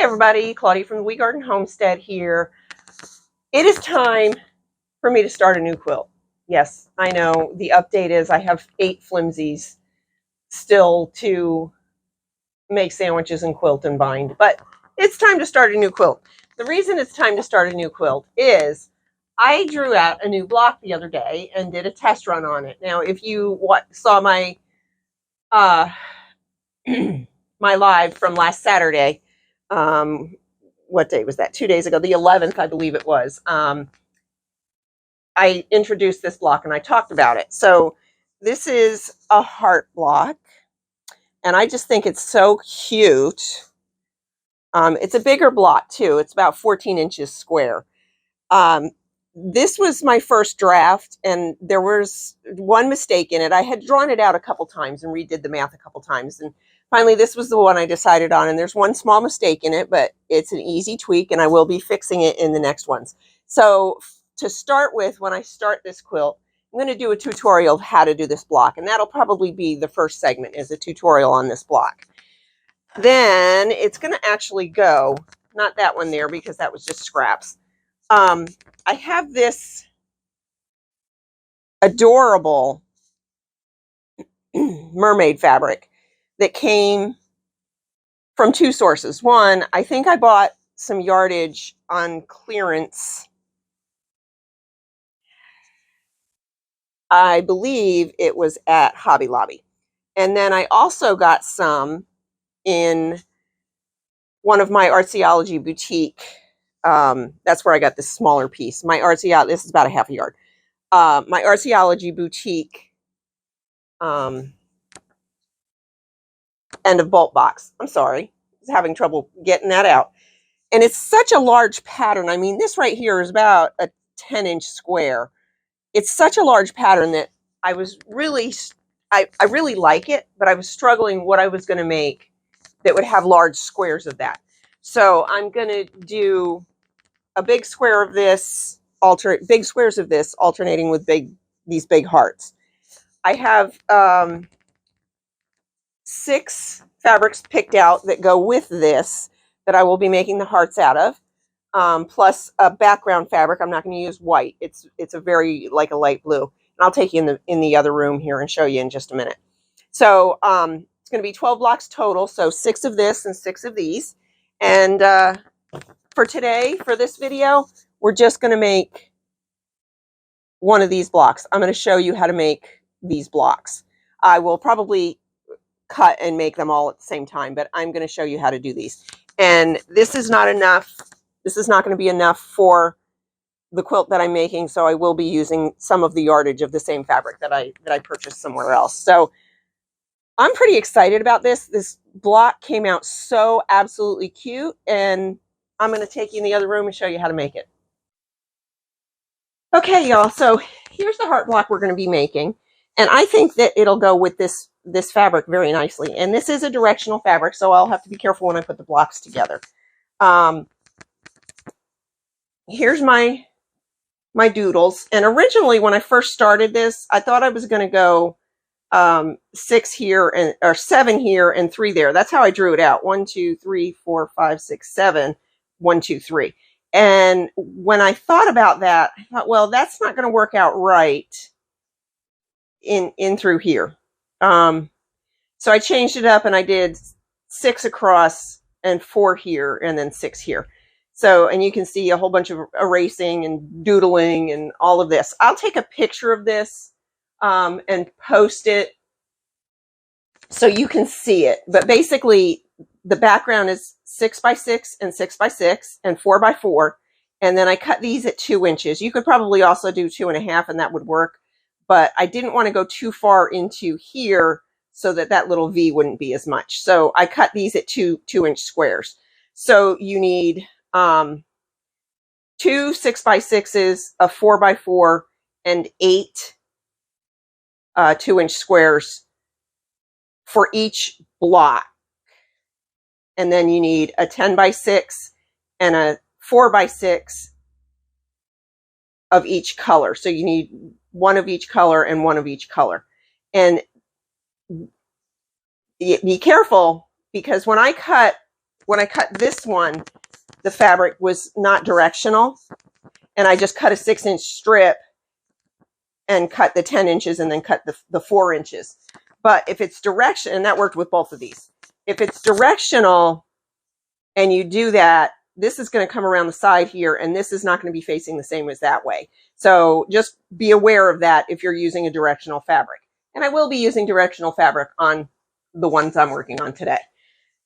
everybody, Claudia from the Garden Homestead here. It is time for me to start a new quilt. Yes, I know the update is I have 8 flimsies still to make sandwiches and quilt and bind, but it's time to start a new quilt. The reason it's time to start a new quilt is I drew out a new block the other day and did a test run on it. Now, if you saw my my live from last Saturday, what day was that? 2 days ago, the 11th, I believe it was. I introduced this block and I talked about it. So this is a heart block, and I just think it's so cute. It's a bigger block too. It's about 14 inches square. This was my first draft, and there was one mistake in it. I had drawn it out a couple times and redid the math a couple times, and finally this was the one I decided on, and there's one small mistake in it, but it's an easy tweak, and I will be fixing it in the next ones. So to start with, when I start this quilt, I'm going to do a tutorial of how to do this block, and that'll probably be the first segment, is a tutorial on this block. Then it's going to actually go, not that one there because that was just scraps. I have this adorable mermaid fabric that came from 2 sources. One, I think I bought some yardage on clearance. I believe it was at Hobby Lobby. And then I also got some in one of my Arcadia boutique. That's where I got this smaller piece. My Arcadia, this is about a half a yard. My Arcadia boutique end of bolt box. I'm sorry, I was having trouble getting that out. And it's such a large pattern. I mean, this right here is about a 10-inch square. It's such a large pattern that I was really, I really like it, but I was struggling what I was going to make that would have large squares of that. So I'm going to do a big square of this, big squares of this, alternating with these big hearts. I have 6 fabrics picked out that go with this that I will be making the hearts out of, plus a background fabric. I'm not going to use white. It's a very like a light blue. And I'll take you in the other room here and show you in just a minute. So it's going to be 12 blocks total. So 6 of this and 6 of these. And for today, for this video, we're just going to make one of these blocks. I'm going to show you how to make these blocks. I will probably cut and make them all at the same time, but I'm going to show you how to do these. And this is not enough. This is not going to be enough for the quilt that I'm making, so I will be using some of the yardage of the same fabric that I purchased somewhere else. So I'm pretty excited about this. This block came out so absolutely cute, and I'm going to take you in the other room and show you how to make it. Okay, y'all, so here's the heart block we're going to be making, and I think that it'll go with this fabric very nicely. And this is a directional fabric, so I'll have to be careful when I put the blocks together. Here's my doodles. And originally, when I first started this, I thought I was going to go 6 here or 7 here and 3 there. That's how I drew it out. 1, 2, 3, 4, 5, 6, 7. 1, 2, 3. And when I thought about that, I thought, well, that's not going to work out right in through here. So I changed it up and I did 6 across and 4 here and then 6 here. So, and you can see a whole bunch of erasing and doodling and all of this. I'll take a picture of this and post it so you can see it. But basically, the background is 6 by 6 and 6 by 6 and 4 by 4. And then I cut these at 2 inches. You could probably also do 2.5 and that would work. But I didn't want to go too far into here so that little V wouldn't be as much. So I cut these at 2-inch squares. So you need 2 6 by 6s, a 4 by 4, and 8 2-inch squares for each block. And then you need a 10 by 6 and a 4 by 6 of each color. So you need 1 of each color and 1 of each color. And be careful, because when I cut when I cut this one, the fabric was not directional, and I just cut a 6-inch strip and cut the 10 inches and then cut the 4 inches. But if it's direction, and that worked with both of these. If it's directional and you do that, this is going to come around the side here, and this is not going to be facing the same as that way. So just be aware of that if you're using a directional fabric. And I will be using directional fabric on the ones I'm working on today.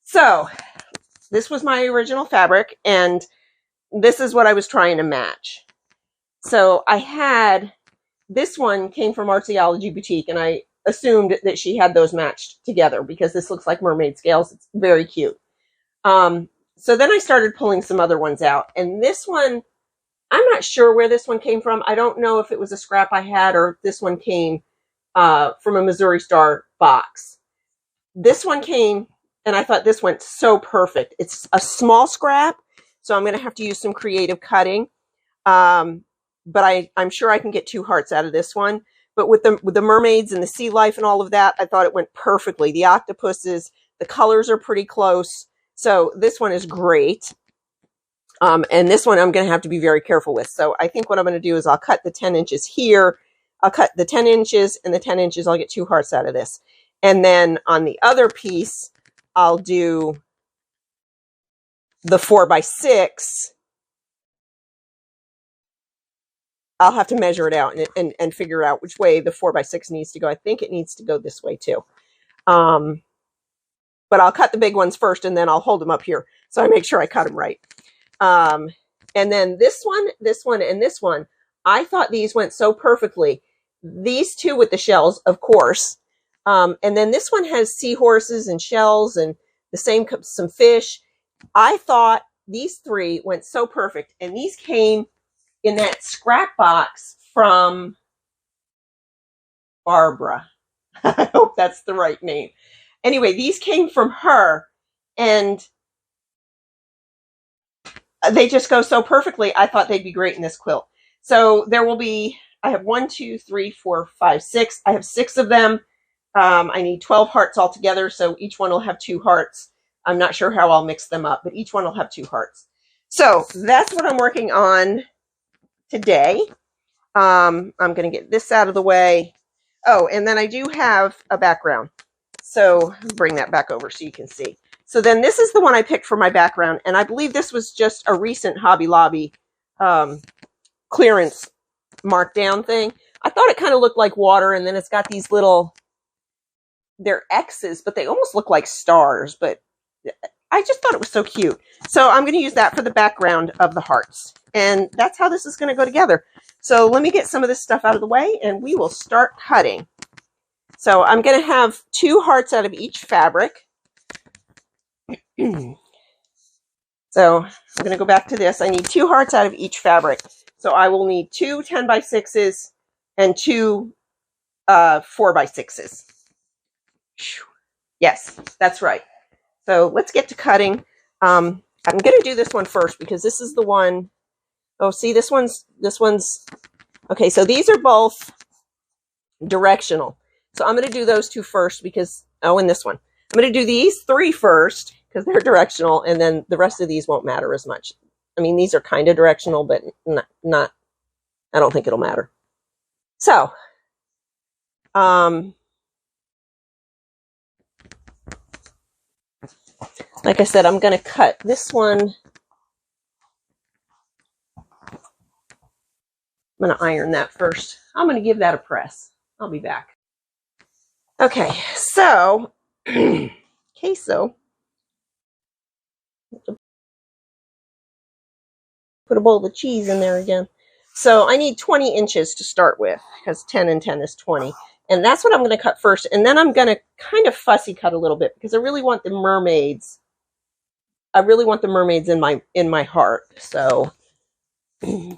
So this was my original fabric, and this is what I was trying to match. So I had, this one came from Arcadia Boutique, and I assumed that she had those matched together because this looks like mermaid scales. It's very cute. So then I started pulling some other ones out, and this one, I'm not sure where this one came from. I don't know if it was a scrap I had or if this one came from a Missouri Star box. This one came, and I thought this went so perfect. It's a small scrap, so I'm going to have to use some creative cutting. But I'm sure I can get 2 hearts out of this one. But with the mermaids and the sea life and all of that, I thought it went perfectly. The octopuses, the colors are pretty close. So this one is great. And this one I'm going to have to be very careful with. So I think what I'm going to do is I'll cut the 10 inches here. I'll cut the 10 inches and the 10 inches. I'll get 2 hearts out of this. And then on the other piece, I'll do the 4x6. I'll have to measure it out and figure out which way the 4x6 needs to go. I think it needs to go this way too. But I'll cut the big ones first, and then I'll hold them up here so I make sure I cut them right. And then this one, and this one, I thought these went so perfectly. These two with the shells, of course. And then this one has seahorses and shells and the same, some fish. I thought these 3 went so perfect. And these came in that scrap box from Barbara. I hope that's the right name. Anyway, these came from her, and they just go so perfectly. I thought they'd be great in this quilt. So there will be, I have 1, 2, 3, 4, 5, 6. I have 6 of them. I need 12 hearts altogether, so each one will have 2 hearts. I'm not sure how I'll mix them up, but each one will have 2 hearts. So that's what I'm working on today. I'm going to get this out of the way. Oh, and then I do have a background. So bring that back over so you can see. So then this is the one I picked for my background, and I believe this was just a recent Hobby Lobby clearance markdown thing. I thought it kind of looked like water, and then it's got these little, they're X's, but they almost look like stars, but I just thought it was so cute. So I'm going to use that for the background of the hearts, and that's how this is going to go together. So let me get some of this stuff out of the way, and we will start cutting. So I'm going to have 2 hearts out of each fabric. So I'm going to go back to this. I need 2 hearts out of each fabric. So I will need 2 10x6s and 2 4x6s. Yes, that's right. So let's get to cutting. I'm going to do this one first because this is the one. Oh, see, this one's, okay, so these are both directional. So I'm going to do those 2 first because, oh, and this one. I'm going to do these 3 first because they're directional, and then the rest of these won't matter as much. I mean, these are kind of directional, but not, I don't think it'll matter. So, like I said, I'm going to cut this one. I'm going to iron that first. I'm going to give that a press. I'll be back. Okay, so, queso. Put a bowl of cheese in there again. So I need 20 inches to start with because 10 and 10 is 20. And that's what I'm going to cut first. And then I'm going to kind of fussy cut a little bit because I really want the mermaids. I really want the mermaids in my heart. So let me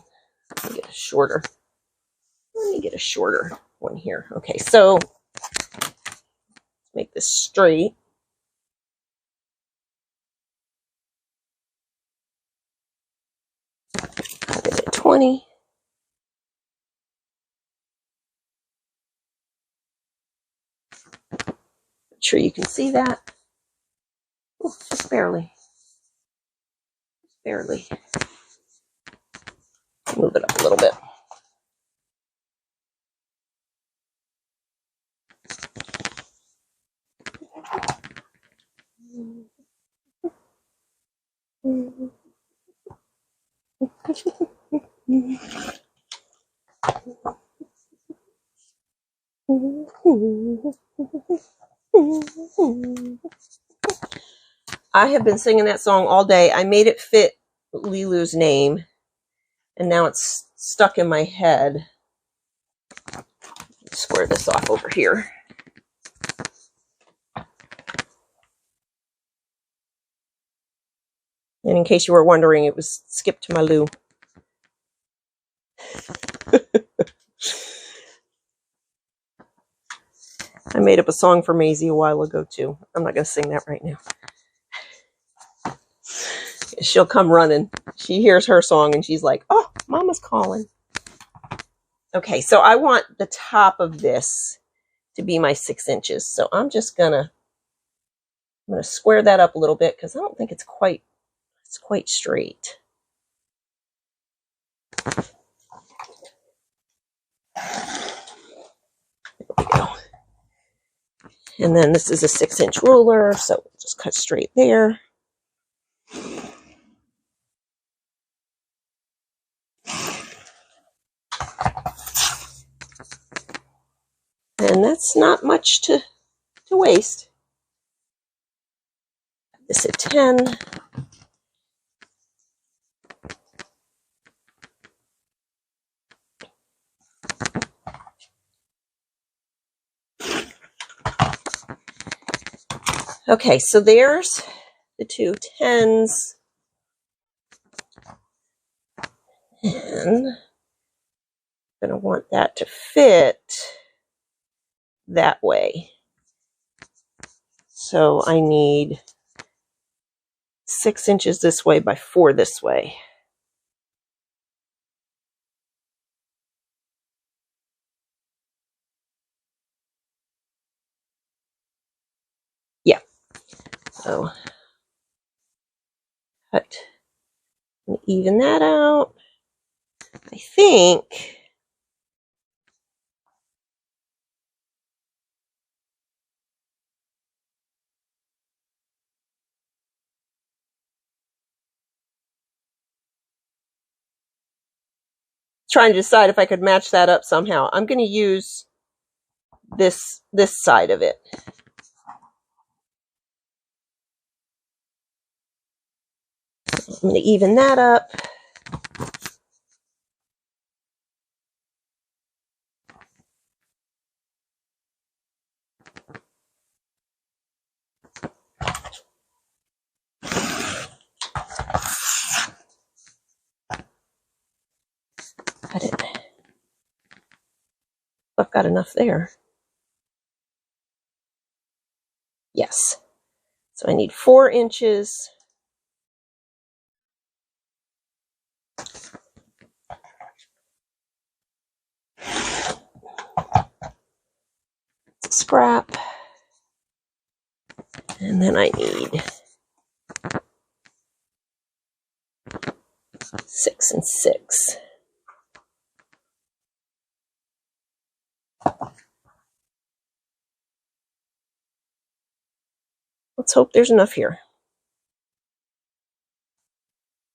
get a shorter. Let me get a shorter one here. Okay, so let's make this straight. I'll get it 20. Make sure you can see that. Ooh, just barely. barely. Move it up a little bit. I have been singing that song all day. I made it fit Lilu's name, and now it's stuck in my head. Square this off over here. And in case you were wondering, it was Skip to my Lou. I made up a song for Maisie a while ago, too. I'm not going to sing that right now. She'll come running. She hears her song and she's like, oh, Mama's calling. Okay, so I want the top of this to be my 6 inches. So I'm just going to square that up a little bit because I don't think it's quite straight. There we go. And then this is a 6-inch ruler, so just cut straight there. And that's not much to waste. This at 10. Okay, so there's the 2 10s. And I'm going to want that to fit that way. So I need 6 inches this way by 4 this way. Yeah. So cut and even that out. I think trying to decide if I could match that up somehow. I'm going to use this side of it. I'm going to even that up. Cut it. I've got enough there. Yes. So I need 4 inches. Scrap. And then I need 6 and 6. Let's hope there's enough here.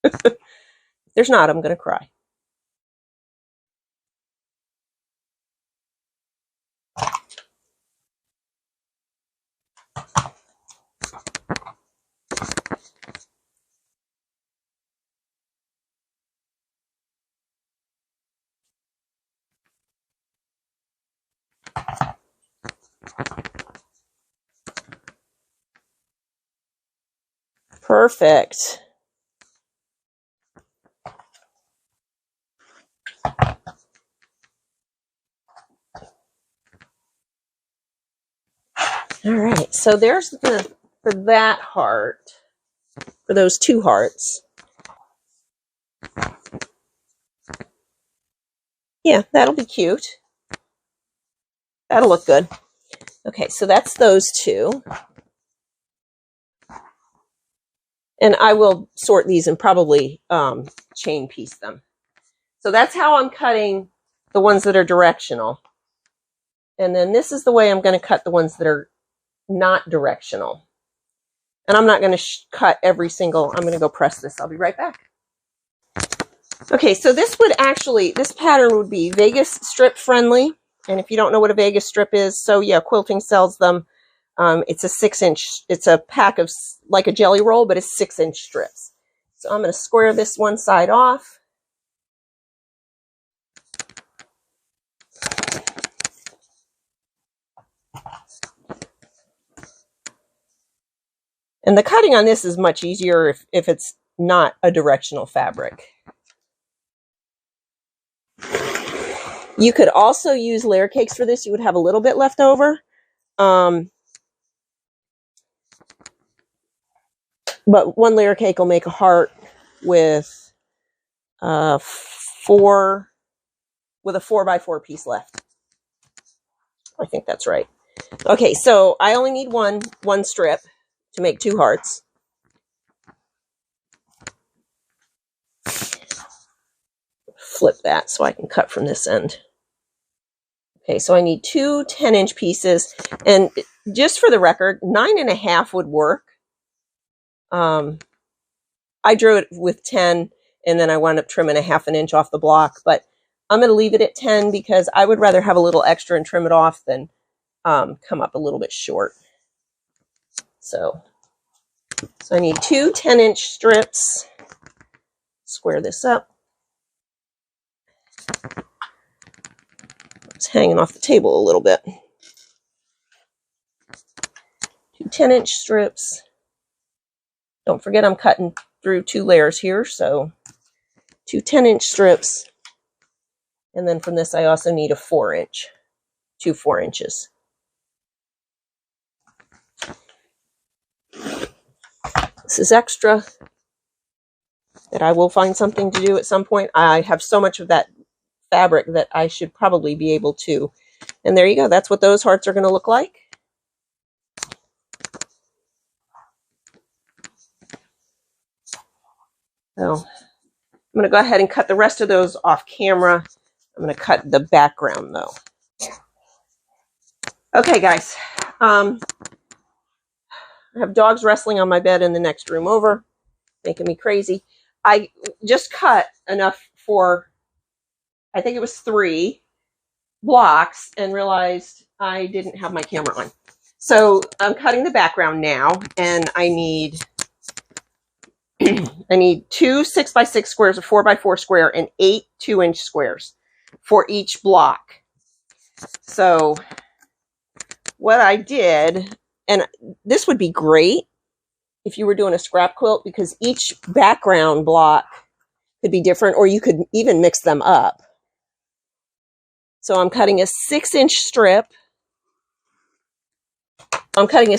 If there's not, I'm going to cry. Perfect. All right, so there's for that heart, for those 2 hearts. Yeah, that'll be cute. That'll look good. Okay, so that's those 2. And I will sort these and probably chain piece them. So that's how I'm cutting the ones that are directional. And then this is the way I'm going to cut the ones that are not directional. And I'm not going to cut every single, I'm going to go press this. I'll be right back. Okay, so this pattern would be Vegas strip friendly. And if you don't know what a Vegas strip is, so yeah, quilting sells them. It's a 6-inch, it's a pack of like a jelly roll, but it's 6-inch strips. So I'm going to square this one side off. And the cutting on this is much easier if it's not a directional fabric. You could also use layer cakes for this. You would have a little bit left over. But one layer cake will make a heart with a 4x4 piece left. I think that's right. Okay, so I only need one strip to make 2 hearts. Flip that so I can cut from this end. Okay, so I need 2 10-inch pieces, and just for the record, 9.5 would work. I drew it with 10, and then I wound up trimming 1/2 inch off the block, but I'm going to leave it at 10 because I would rather have a little extra and trim it off than come up a little bit short. So I need 2 10-inch strips. Square this up. It's hanging off the table a little bit. 2 10-inch strips. Don't forget I'm cutting through 2 layers here, so 2 10-inch strips. And then from this I also need a 4-inch, 2 4 inches. This is extra that I will find something to do at some point. I have so much of that fabric that I should probably be able to. And there you go. That's what those hearts are going to look like. So I'm going to go ahead and cut the rest of those off camera. I'm going to cut the background though. Okay, guys. I have dogs wrestling on my bed in the next room over, making me crazy. I just cut enough for, I think it was 3 blocks, and realized I didn't have my camera on. So I'm cutting the background now, and I need 2 6x6 squares, a 4x4 square, and 8 2-inch squares for each block. So what I did, and this would be great if you were doing a scrap quilt, because each background block could be different, or you could even mix them up. So I'm cutting a 6-inch strip. I'm going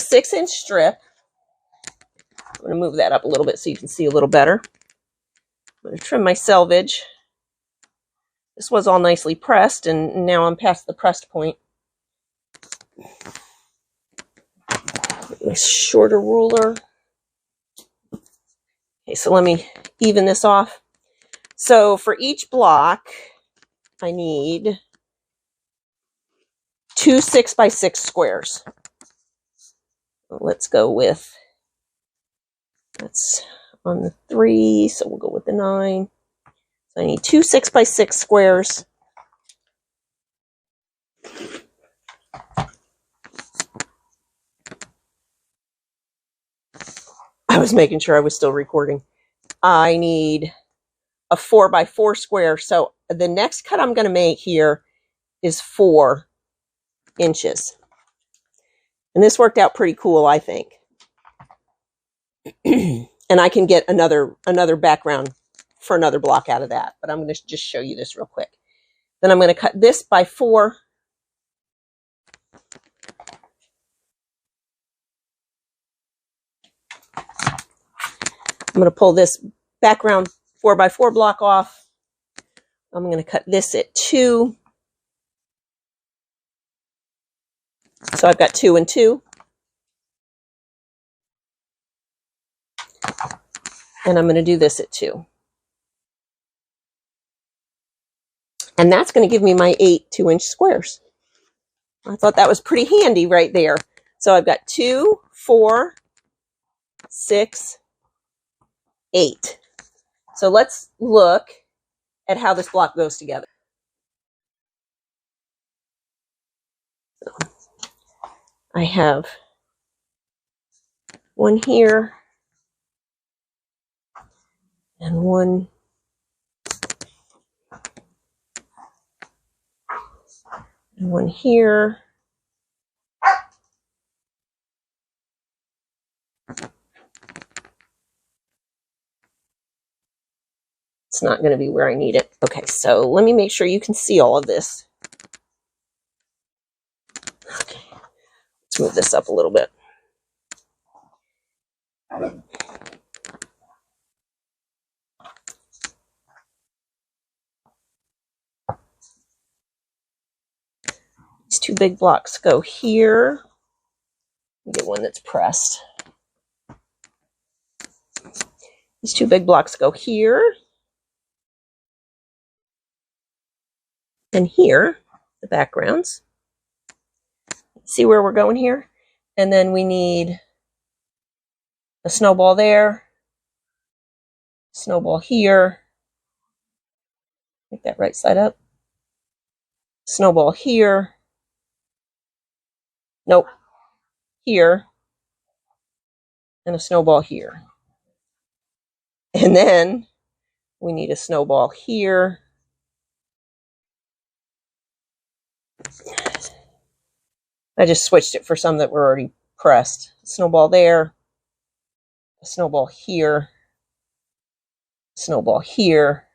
to move that up a little bit so you can see a little better. I'm going to trim my selvage. This was all nicely pressed, and now I'm past the pressed point. My shorter ruler. Okay, so let me even this off. So for each block, I need 2 6x6 squares. Let's go with, that's on the 3, so we'll go with the 9. So I need 2 6x6 squares. I was making sure I was still recording. I need a 4x4 square. So the next cut I'm going to make here is 4 inches. And this worked out pretty cool, I think. And I can get another background for another block out of that. But I'm going to just show you this real quick. Then I'm going to cut this by 4. I'm going to pull this background 4x4 block off. I'm going to cut this at 2. So I've got 2 and 2. And I'm going to do this at 2. And that's going to give me my 8 2-inch squares. I thought that was pretty handy right there. So I've got 2, 4, 6, 8. So let's look at how this block goes together. I have one here and one here. It's not going to be where I need it. Okay, so let me make sure you can see all of this. Okay, let's move this up a little bit. These 2 big blocks go here. Get one that's pressed. These 2 big blocks go here and here, the backgrounds. See where we're going here? And then we need a snowball there, snowball here. Make that right side up. Snowball here. Nope. Here. And a snowball here. And then we need a snowball here. I just switched it for some that were already pressed. Snowball there. A snowball here. Snowball here.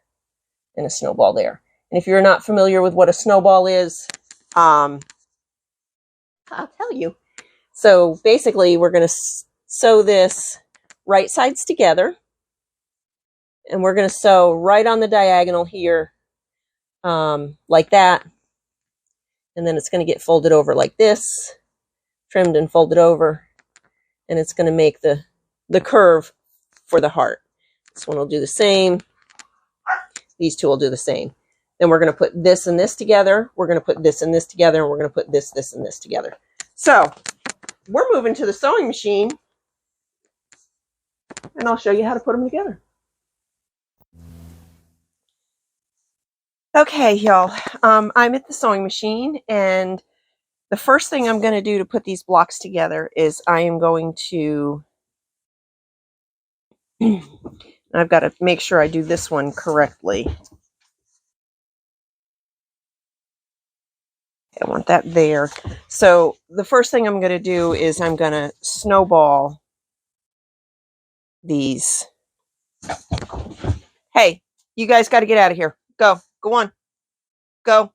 And a snowball there. And if you're not familiar with what a snowball is, I'll tell you. So basically, we're going to sew this right sides together. And we're going to sew right on the diagonal here, like that. And then it's going to get folded over like this, trimmed and folded over. And it's going to make the curve for the heart. This one will do the same. These 2 will do the same. Then we're going to put this and this together. We're going to put this and this together. And we're going to put this, this, and this together. So we're moving to the sewing machine. And I'll show you how to put them together. Okay, y'all. I'm at the sewing machine. And the first thing I'm going to do to put these blocks together is I am going to... I've got to make sure I do this one correctly. I want that there. So the first thing I'm going to do is I'm going to snowball these. Hey, you guys got to get out of here. Go on. Go.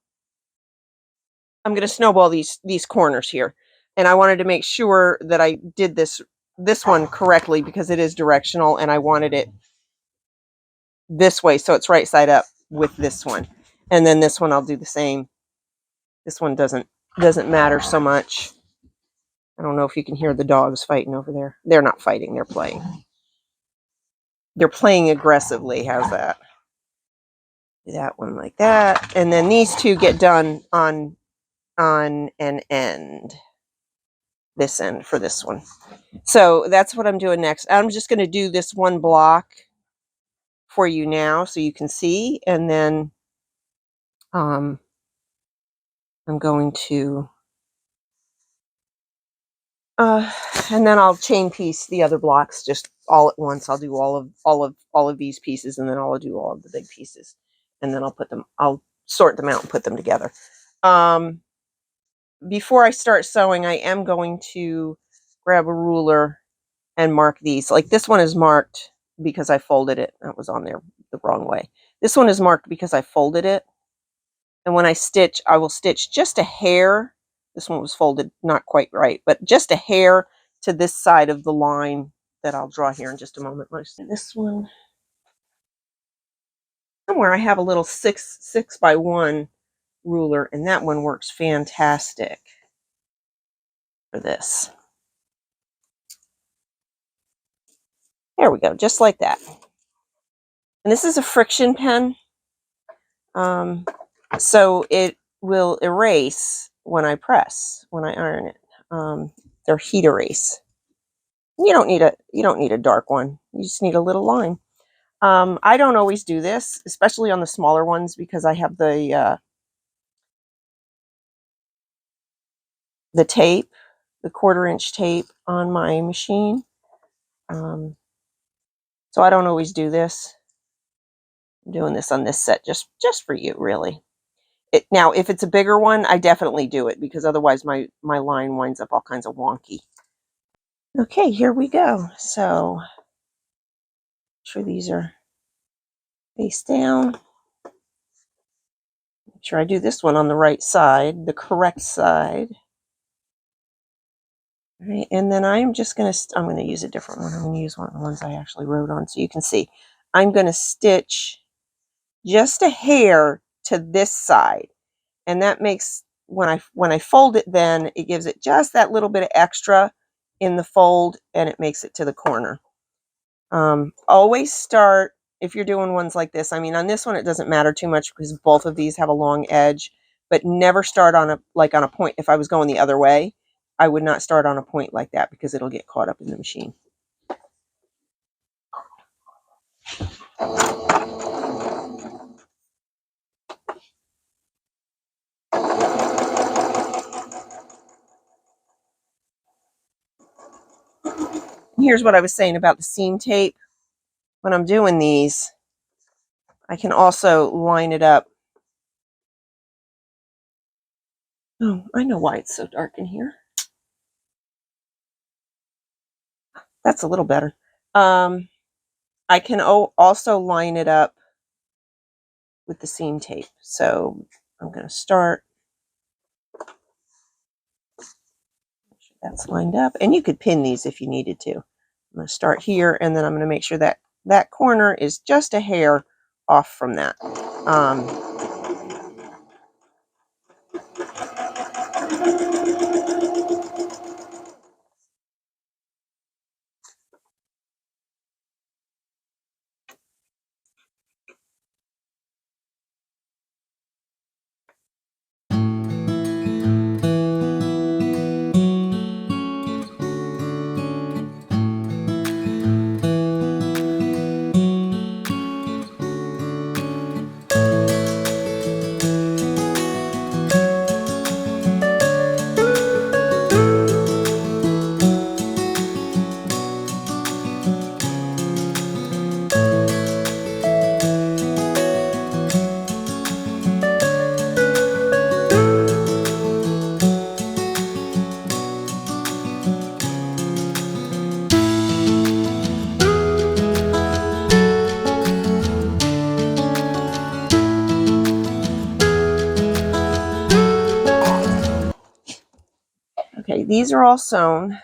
I'm going to snowball these corners here. And I wanted to make sure that I did this one correctly because it is directional and I wanted it this way so it's right side up with this one. And then this one I'll do the same. This one doesn't matter so much. I don't know if you can hear the dogs fighting over there. They're not fighting, they're playing. They're playing aggressively. How's that? Do that one like that. And then these 2 get done on an end. This end for this one. So that's what I'm doing next. I'm just going to do this one block for you now so you can see. And then I'm going to and then I'll chain piece the other blocks just all at once. I'll do all of these pieces, and then I'll do all of the big pieces, and then I'll sort them out and put them together. Before I start sewing, I am going to grab a ruler and mark these. Like this one is marked because I folded it. That was on there the wrong way. This one is marked because I folded it, and when I stitch, I will stitch just a hair. This one was folded not quite right, but just a hair to this side of the line that I'll draw here in just a moment. Let's see this one. Somewhere I have a little 6x1 ruler, and that one works fantastic for this. There we go, just like that. And this is a friction pen. So it will erase when I press, when I iron it. They're heat erase. You don't need a dark one. You just need a little line. I don't always do this, especially on the smaller ones, because I have the tape, the 1/4-inch tape on my machine. So I don't always do this. I'm doing this on this set just for you, really. Now, if it's a bigger one, I definitely do it, because otherwise my line winds up all kinds of wonky. Okay, here we go. So, make sure these are face down. Make sure I do this one on the right side, the correct side. All right, and then I'm just going to, I'm going to use a different one. I'm going to use one of the ones I actually wrote on so you can see. I'm going to stitch just a hair to this side. And that makes, when I fold it, then it gives it just that little bit of extra in the fold, and it makes it to the corner. Always start, if you're doing ones like this, I mean, on this one it doesn't matter too much because both of these have a long edge, but never start on a point. If I was going the other way, I would not start on a point like that, because it'll get caught up in the machine. Here's what I was saying about the seam tape. When I'm doing these, I can also line it up. Oh, I know why it's so dark in here. That's a little better. I can also line it up with the seam tape. So I'm going to start. Make sure that's lined up. And you could pin these if you needed to. I'm going to start here, and then I'm going to make sure that that corner is just a hair off from that. Okay, these are all sewn.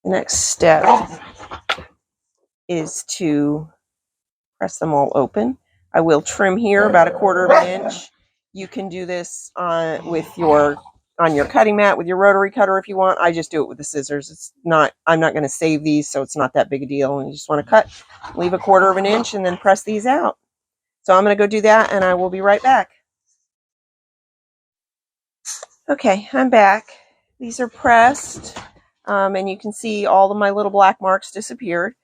The next step is to press them all open. I will trim here about 1/4 inch. You can do this with on your cutting mat with your rotary cutter if you want. I just do it with the scissors. It's not, I'm not going to save these, so it's not that big a deal. And you just want to cut, leave 1/4 inch, and then press these out. So I'm going to go do that, and I will be right back. Okay, I'm back. These are pressed, and you can see all of my little black marks disappeared.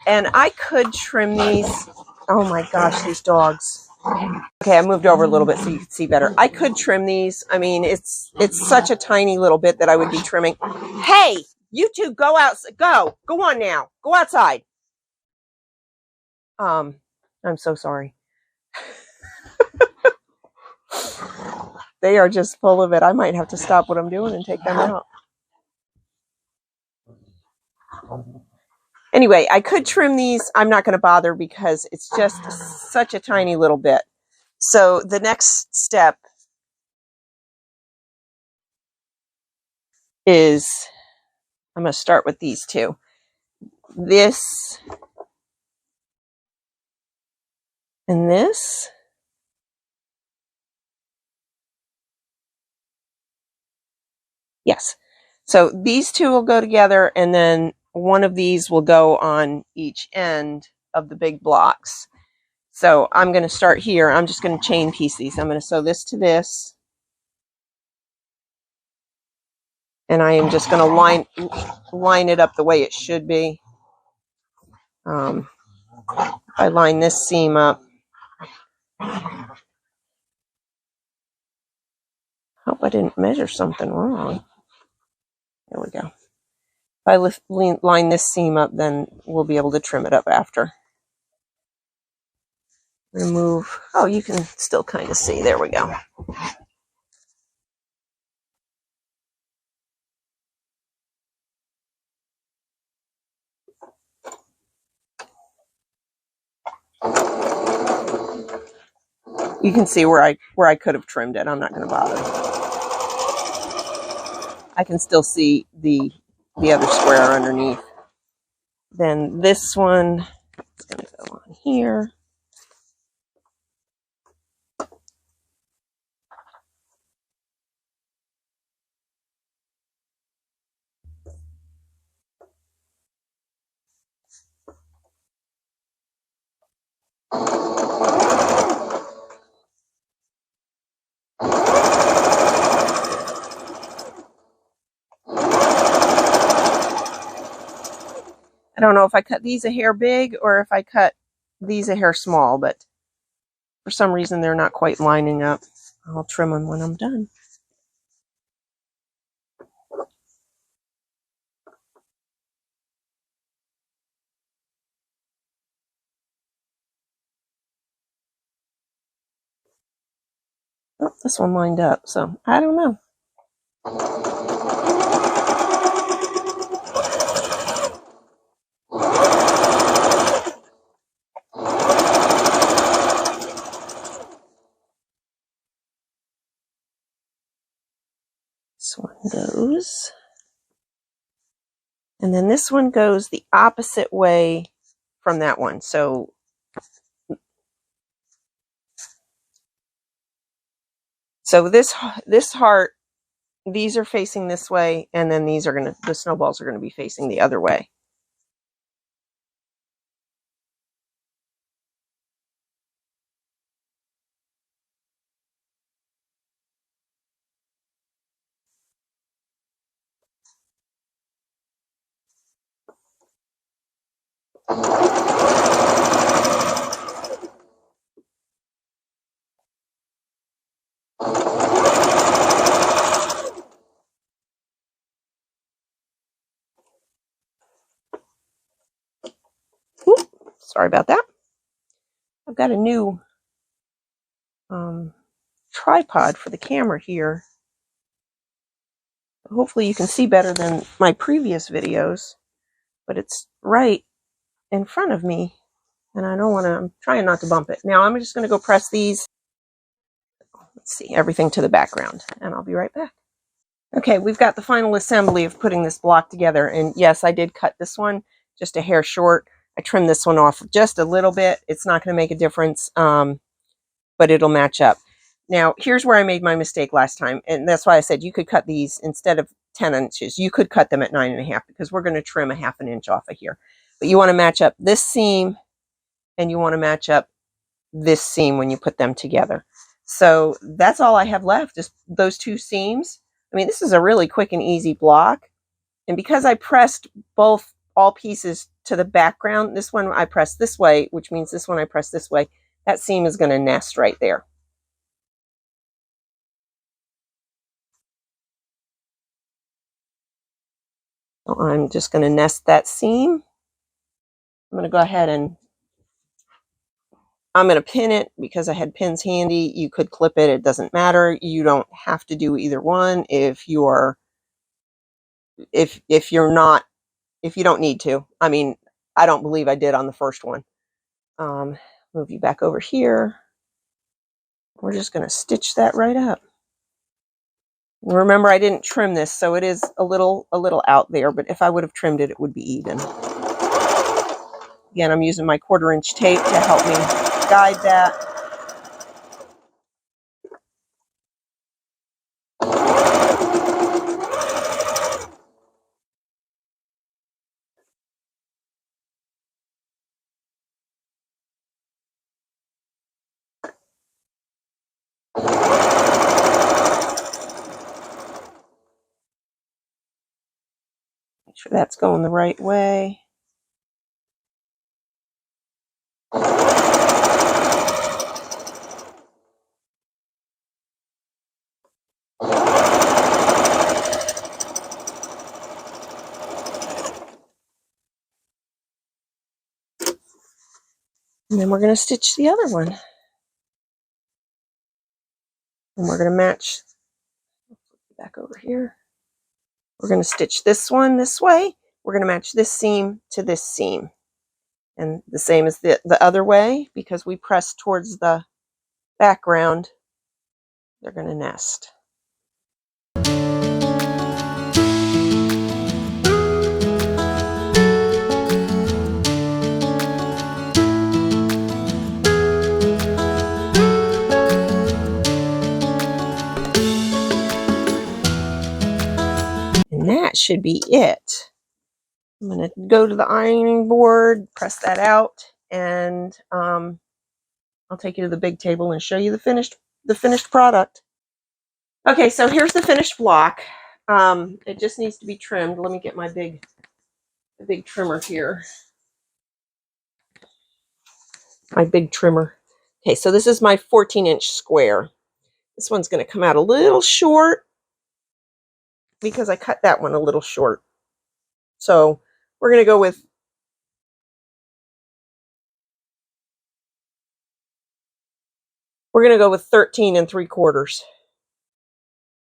And I could trim these. Oh my gosh, these dogs. Okay, I moved over a little bit so you can see better. I could trim these. I mean, it's such a tiny little bit that I would be trimming. Hey, you two, go out. Go on now. Go outside. I'm so sorry. They are just full of it. I might have to stop what I'm doing and take them out. Anyway, I could trim these. I'm not going to bother because it's just such a tiny little bit. So the next step is, I'm going to start with these two. This and this. Yes. So these two will go together, and then one of these will go on each end of the big blocks. So I'm going to start here. I'm just going to chain piece these. I'm going to sew this to this. And I am just going to line it up the way it should be. I line this seam up. Hope I didn't measure something wrong. There we go. If I line this seam up, then we'll be able to trim it up after. Remove. Oh, you can still kind of see. There we go. You can see where I could have trimmed it. I'm not going to bother. I can still see the other square underneath. Then this one is going to go on here. I don't know if I cut these a hair big or if I cut these a hair small, but for some reason they're not quite lining up. I'll trim them when I'm done. Oh, this one lined up, so I don't know. This one goes. And then this one goes the opposite way from that one. So this heart, these are facing this way, and then the snowballs are going to be facing the other way. Oops, sorry about that. I've got a new tripod for the camera here. Hopefully you can see better than my previous videos, but it's right in front of me, and I'm trying not to bump it. Now I'm just going to go press these. Let's see, everything to the background, and I'll be right back. Okay, we've got the final assembly of putting this block together, and yes, I did cut this one just a hair short. I trimmed this one off just a little bit. It's not going to make a difference, but it'll match up. Now, here's where I made my mistake last time, and that's why I said you could cut these instead of 10 inches. You could cut them at 9.5 because we're going to trim a 1/2 inch off of here. But you want to match up this seam, and you want to match up this seam when you put them together. So that's all I have left is those two seams. I mean, this is a really quick and easy block. And because I pressed all pieces to the background, this one I pressed this way, which means this one I pressed this way, that seam is going to nest right there. So I'm just going to nest that seam. I'm going to go ahead and I'm going to pin it because I had pins handy. You could clip it. It doesn't matter. You don't have to do either one if you don't need to. I mean, I don't believe I did on the first one. Move you back over here. We're just going to stitch that right up. Remember, I didn't trim this, so it is a little out there, but if I would have trimmed it, it would be even. Again, I'm using my 1/4 inch tape to help me guide that. sure that's going the right way. And then we're going to stitch the other one. And we're going to match, back over here. We're going to stitch this one this way. We're going to match this seam to this seam. And the same as the other way, because we press towards the background, they're going to nest. And that should be it. I'm going to go to the ironing board, press that out, and I'll take you to the big table and show you the finished product. Okay, so here's the finished block. It just needs to be trimmed. Let me get my big trimmer here. My big trimmer. Okay, so this is my 14-inch square. This one's going to come out a little short because I cut that one a little short. So we're going to go with 13 3/4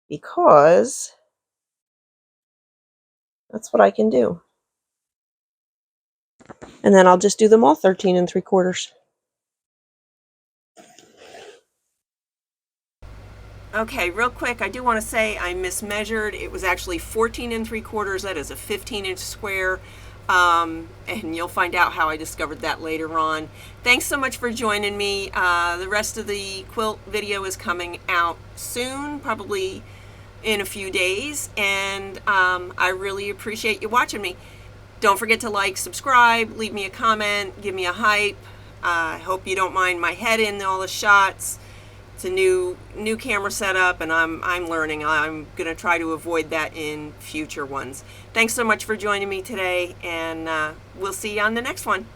because that's what I can do. And then I'll just do them all 13 3/4. Okay, real quick, I do want to say I mismeasured. It was actually 14 3/4. That is a 15-inch square. And you'll find out how I discovered that later on. Thanks so much for joining me. The rest of the quilt video is coming out soon, probably in a few days. And I really appreciate you watching me. Don't forget to like, subscribe, leave me a comment, give me a hype. I hope you don't mind my head in all the shots. It's a new camera setup, and I'm learning. I'm going to try to avoid that in future ones. Thanks so much for joining me today, and we'll see you on the next one.